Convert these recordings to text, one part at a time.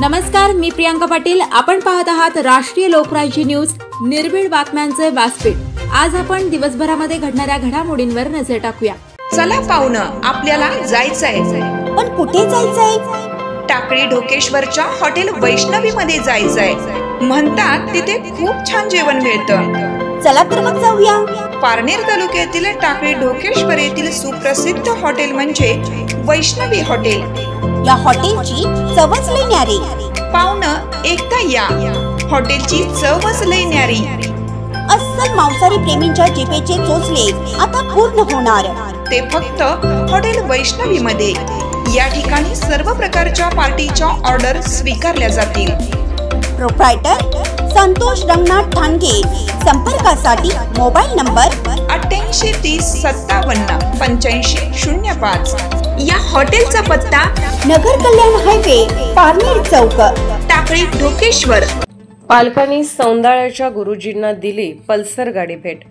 नमस्कार, मी प्रियांका पाटील। आपण पाहत आहात राष्ट्रीय लोकराज्य न्यूज, निर्भीड बातम्यांचे व्यासपीठ। आज आपण दिवसभरामध्ये घडणाऱ्या घडामोडींवर नजर टाकूया। चला पाहुणं, आपल्याला जायचंय। पण कुठे जायचंय? टाकळी ढोकेश्वरच्या हॉटेल वैष्णवी मध्ये जायचंय। म्हणतात तिथे खूप छान जेवण मिळतं। चला तर मग जाऊया। पारनेर तालुक्यातील टाकळी ढोकेश्वर येथील सुप्रसिद्ध हॉटेल म्हणजे वैष्णवी हॉटेल। या हॉटेलची चवच लई न्यारी। पाहुणं, एकदा या, हॉटेलची चवच लई न्यारी। अस्सल मांसाहारी प्रेमींच्या जिभेचे चोचले आता पूर्ण होणार, ते फक्त हॉटेल वैष्णवी मध्ये। या ठिकाणी सर्व प्रकारच्या पार्टीच्या ऑर्डर स्वीकारल्या जातील। प्रोप्रायटर संतोष रंगनाथ ठाणगे। संपर्कासाठी मोबाईल नंबर 88 30 57 85 05। या हॉटेलचा पत्ता नगर कल्याण हायवे, पारनेर चौक, टाकळी ढोकेश्वर। पालकांनी सौंदाळ्याच्या गुरुजींना दिली पल्सर गाडी भेट।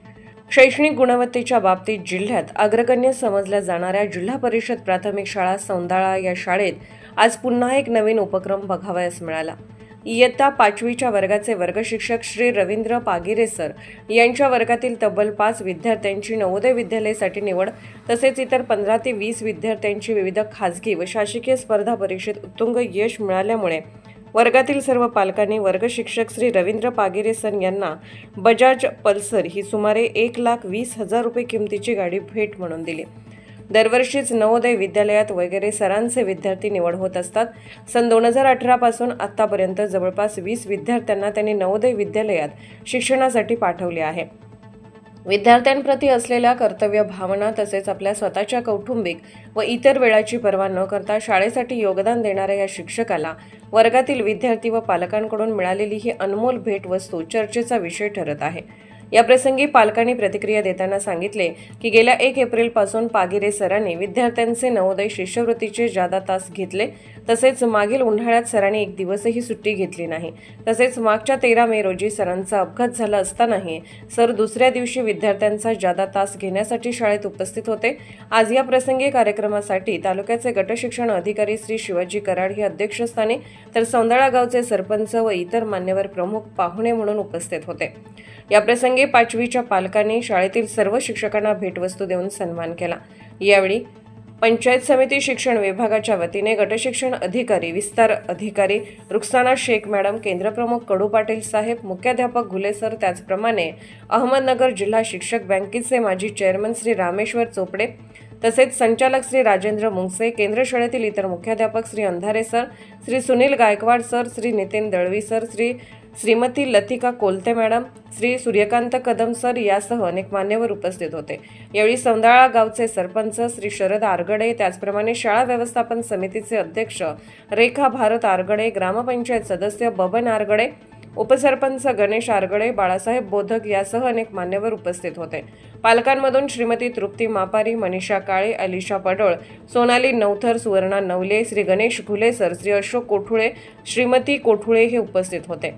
शैक्षणिक गुणवत्तेच्या बाबतीत जिल्ह्यात अग्रगण्य समजल्या जाणाऱ्या जिल्हा परिषद प्राथमिक शाळा सौंदाळा या शाळेत आज पुन्हा एक नवीन उपक्रम बघावयास मिळाला। इयत्ता 5वीच्या वर्गाचे वर्गशिक्षक श्री रवींद्र पागिरे सर यांच्या वर्गातील तब्बल 5 विद्यार्थ्यांची नवोदय विद्यालयासाठी निवड, तसेच इतर 15 ते 20 विद्यार्थ्यांची विविध खासगी व शासकीय स्पर्धा परीक्षेत उत्तुंग यश मिळाल्यामुळे वर्गातील सर्व पालकांनी वर्गशिक्षक श्री रवींद्र पागिरे सर यांना बजाज पल्सर ही सुमारे 1,20,000 रुपये किमतीची गाडी भेट म्हणून दिली। दरवर्षीच नवोदय विद्यालयात वगैरे सरांचे विद्यार्थी निवड होत असतात। सन 2018 पासून आतापर्यंत जवळपास 20 विद्यार्थ्यांना त्यांनी नवोदय विद्यालयात शिक्षणासाठी पाठवले आहे। विद्यार्थ्यांप्रती असलेल्या कर्तव्य भावना तसेच आपल्या स्वतःच्या कौटुंबिक व इतर वेळाची पर्वा न करता शाळेसाठी योगदान देणाऱ्या या शिक्षकाला वर्गातील विद्यार्थी व पालकांकडून मिळालेली ही अनमोल भेटवस्तू चर्चेचा विषय ठरत आहे। या प्रसंगी पालकांनी प्रतिक्रिया देताना सांगितले की गेल्या 1 एप्रिलपासून पागिरे सरांनी विद्यार्थ्यांचे नवोदय शिष्यवृत्तीचे जादा तास घेतले, तसेच मागील उन्हाळ्यात सरांनी 1 दिवसही सुट्टी घेतली नाही। तसेच मागच्या 13 मे रोजी सरांचा अपघात झाला असतानाही सर दुसऱ्या दिवशी विद्यार्थ्यांचा जादा तास घेण्यासाठी शाळेत उपस्थित होते। आज या प्रसंगी कार्यक्रमासाठी तालुक्याचे गटशिक्षण अधिकारी श्री शिवाजी कराड हे अध्यक्षस्थानी, तर सौंदाळा गावचे सरपंच व इतर मान्यवर प्रमुख पाहुणे म्हणून उपस्थित होते। या प्रसंगी 5वीच्या पालकांनी शाळेतील सर्व शिक्षकांना भेटवस्तू देऊन सन्मान केला। यावेळी पंचायत समिती शिक्षण विभागाच्या वतीने गटशिक्षण अधिकारी, विस्तार अधिकारी रुखसाना शेख मॅडम, केंद्रप्रमुख कडू पाटील साहेब, मुख्याध्यापक घुले सर, त्याचप्रमाणे अहमदनगर जिल्हा शिक्षक बँकेचे माजी चेअरमन श्री रामेश्वर चोपडे, तसेच संचालक श्री राजेंद्र मुंगसे, केंद्र शाळेतील इतर मुख्याध्यापक Shri Andhare sir, Shri Sunil Gaikwad sir, Shri Nitin Dalvi sir, Shrimati Latika Kolte madam, Shri Suryakant Kadam sir यासह अनेक मान्यवर उपस्थित होते। यावेळी सौंदाळा गावचे सरपंच श्री शरद आरगडे, त्याचप्रमाणे शाळा व्यवस्थापन समितीचे अध्यक्ष रेखा भारत आरगडे, ग्रामपंचायत सदस्य बबन आरगडे, उपसरपंच गणेश आरगडे, बाळासाहेब बोधक यासह अनेक मान्यवर उपस्थित होते। पालकांमधून श्रीमती तृप्ती मापारी, मनीषा काळे, अलिशा पडोळ, सोनाली नवथर, सुवर्णा नवले, श्री गणेश घुले सर, श्री अशोक कोठुळे, श्रीमती कोठुळे हे उपस्थित होते।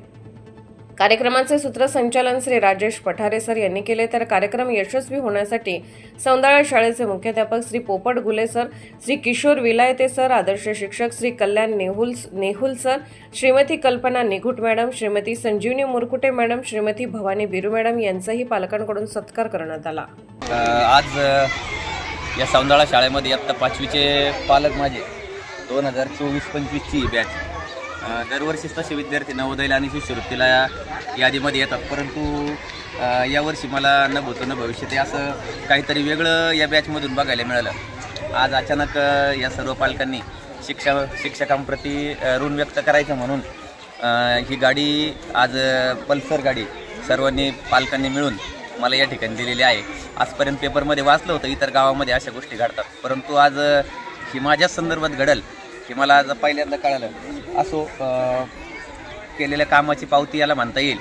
कार्यक्रमाचे सूत्रसंचालन श्री राजेश पठारे सर यांनी केले, तर कार्यक्रम यशस्वी होण्यासाठी सौंदाळा शाळेचे मुख्याध्यापक श्री पोपट घुले सर, श्री किशोर विलायते सर, आदर्श शिक्षक श्री कल्याण नेहुल सर, श्रीमती कल्पना निघुट मॅडम, श्रीमती संजीवनी मुरकुटे मॅडम, श्रीमती भवानी बिरू मॅडम यांचाही पालकांकडून सत्कार करण्यात आला। आज या सौंदाळा शाळेमध्ये इयत्ता 5वीचे पालक माझे 2024-25 ची बॅच। दरवर्षीच तसे विद्यार्थी नवोदयला आणि शिष्यवृत्तीला यादीमध्ये येतात, परंतु यावर्षी मला न भूतो न भविष्यते असं काहीतरी वेगळं या बॅचमधून बघायला मिळालं। आज अचानक या सर्व पालकांनी शिक्षकांप्रती ऋण व्यक्त करायचं म्हणून ही गाडी, आज पल्सर गाडी सर्वांनी पालकांनी मिळून मला या ठिकाणी दिलेली आहे। आजपर्यंत पेपरमध्ये वाचलं होतं इतर गावामध्ये अशा गोष्टी घडतात, परंतु आज ही माझ्याच संदर्भात घडल की मला आज पहिल्यांदा कळालं। असो केलेल्या कामाची पावती याला म्हणता येईल।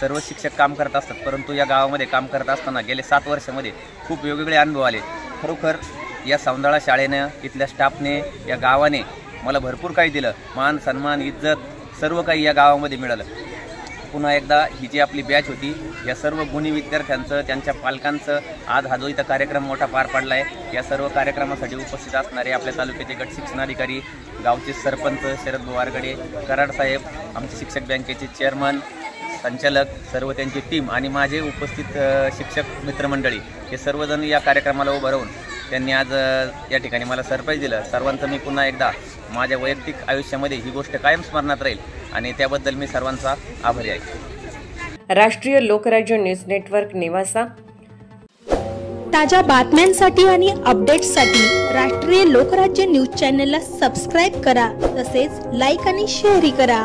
सर्व शिक्षक काम करत असतात, परंतु या गावामध्ये काम करत असताना गेले 7 वर्षामध्ये खूप वेगवेगळे अनुभव आले। खरोखर या सौंदाळा शाळेनं, इथल्या स्टाफने, या गावाने मला भरपूर काही दिलं। मान, सन्मान, इज्जत सर्व काही या गावामध्ये मिळालं। पुन्हा एकदा ही जी आपली बॅच होती या सर्व गुणी विद्यार्थ्यांचं त्यांच्या पालकांचं आज हा जो इथं कार्यक्रम मोठा पार पडला आहे या सर्व कार्यक्रमासाठी उपस्थित असणारे आपल्या तालुक्याचे गट शिक्षणाधिकारी, गावचे सरपंच शरद बुवारगडे, कराड साहेब, आमचे शिक्षक बँकेचे चेअरमन, संचालक, सर्व त्यांची टीम आणि माझे उपस्थित शिक्षक मित्रमंडळी हे सर्वजण या कार्यक्रमाला उभं राहून त्यांनी आज या ठिकाणी मला सरप्राईज दिलं. सर्वांचं मी पुन्हा एकदा माझ्या वैयक्तिक आयुष्यामध्ये ही गोष्ट कायम स्मरणात राहील आणि त्याबद्दल मी सर्वांचा आभारी आहे. राष्ट्रीय लोकराज्य न्यूज नेटवर्क निवासा. ताज्या बातम्यांसाठी आणि अपडेट्ससाठी राष्ट्रीय लोकराज्य न्यूज चॅनलला सबस्क्राईब करा, तसेच लाईक आणि शेअरही करा.